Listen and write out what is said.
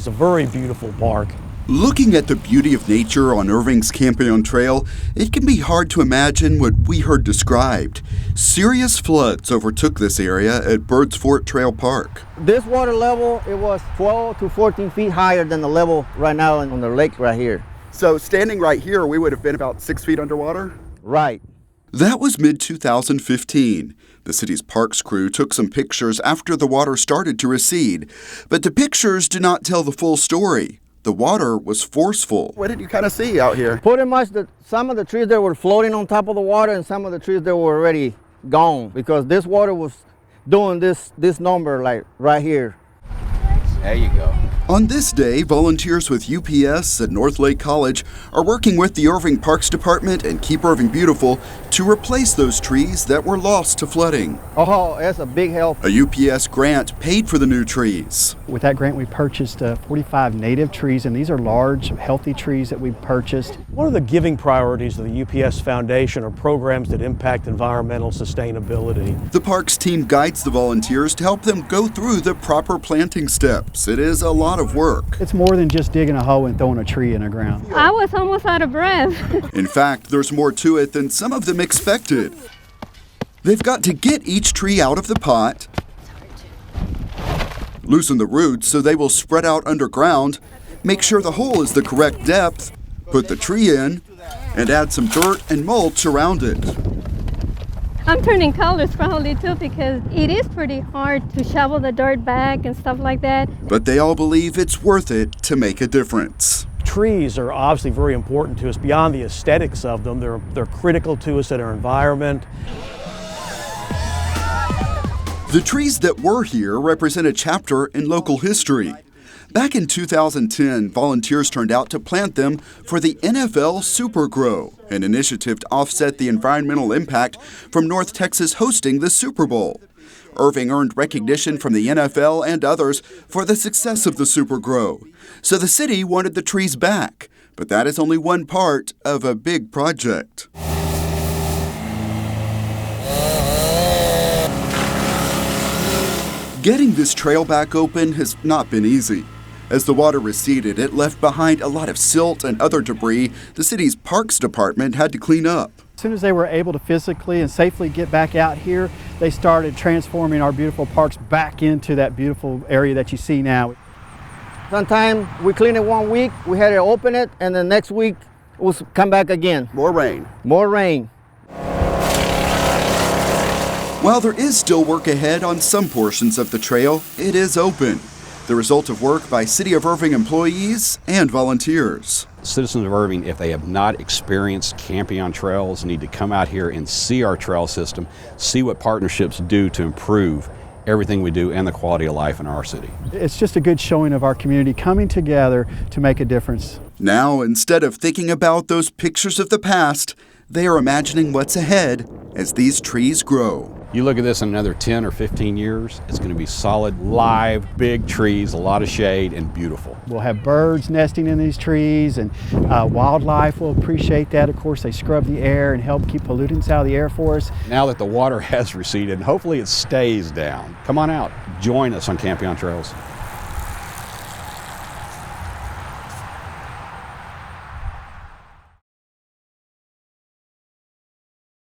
It's a very beautiful park. Looking at the beauty of nature on Irving's Campión Trail, it can be hard to imagine what we heard described. Serious floods overtook this area at Bird's Fort Trail Park. This water level, it was 12 to 14 feet higher than the level right now on the lake right here. So standing right here, we would have been about 6 feet underwater? Right. That was mid-2015. The city's parks crew took some pictures after the water started to recede. But the pictures do not tell the full story. The water was forceful. What did you kind of see out here? Pretty much some of the trees that were floating on top of the water and some of the trees that were already gone because this water was doing this number like right here. There you go. On this day, volunteers with UPS at North Lake College are working with the Irving Parks Department and Keep Irving Beautiful to replace those trees that were lost to flooding. Oh, that's a big help. A UPS grant paid for the new trees. With that grant, we purchased 45 native trees, and these are large, healthy trees that we purchased. One of the giving priorities of the UPS Foundation are programs that impact environmental sustainability. The parks team guides the volunteers to help them go through the proper planting steps. It is a lot of work. It's more than just digging a hole and throwing a tree in the ground. I was almost out of breath. In fact, there's more to it than some of them expected. They've got to get each tree out of the pot, loosen the roots so they will spread out underground, make sure the hole is the correct depth, put the tree in, and add some dirt and mulch around it. I'm turning colors probably too because it is pretty hard to shovel the dirt back and stuff like that. But they all believe it's worth it to make a difference. Trees are obviously very important to us beyond the aesthetics of them. They're critical to us in our environment. The trees that were here represent a chapter in local history. Back in 2010, volunteers turned out to plant them for the NFL Super Grow, an initiative to offset the environmental impact from North Texas hosting the Super Bowl. Irving earned recognition from the NFL and others for the success of the Super Grow. So the city wanted the trees back, but that is only one part of a big project. Getting this trail back open has not been easy. As the water receded, it left behind a lot of silt and other debris the city's parks department had to clean up. As soon as they were able to physically and safely get back out here, they started transforming our beautiful parks back into that beautiful area that you see now. Sometimes we clean it 1 week, we had to open it, and the next week we'll come back again. More rain. More rain. While there is still work ahead on some portions of the trail, it is open. The result of work by City of Irving employees and volunteers. Citizens of Irving, if they have not experienced Campión trails, need to come out here and see our trail system, see what partnerships do to improve everything we do and the quality of life in our city. It's just a good showing of our community coming together to make a difference. Now, instead of thinking about those pictures of the past, they are imagining what's ahead as these trees grow. You look at this in another 10 or 15 years, it's going to be solid, live, big trees, a lot of shade, and beautiful. We'll have birds nesting in these trees, and wildlife will appreciate that. Of course, they scrub the air and help keep pollutants out of the air for us. Now that the water has receded, hopefully it stays down. Come on out, join us on Campión Trails.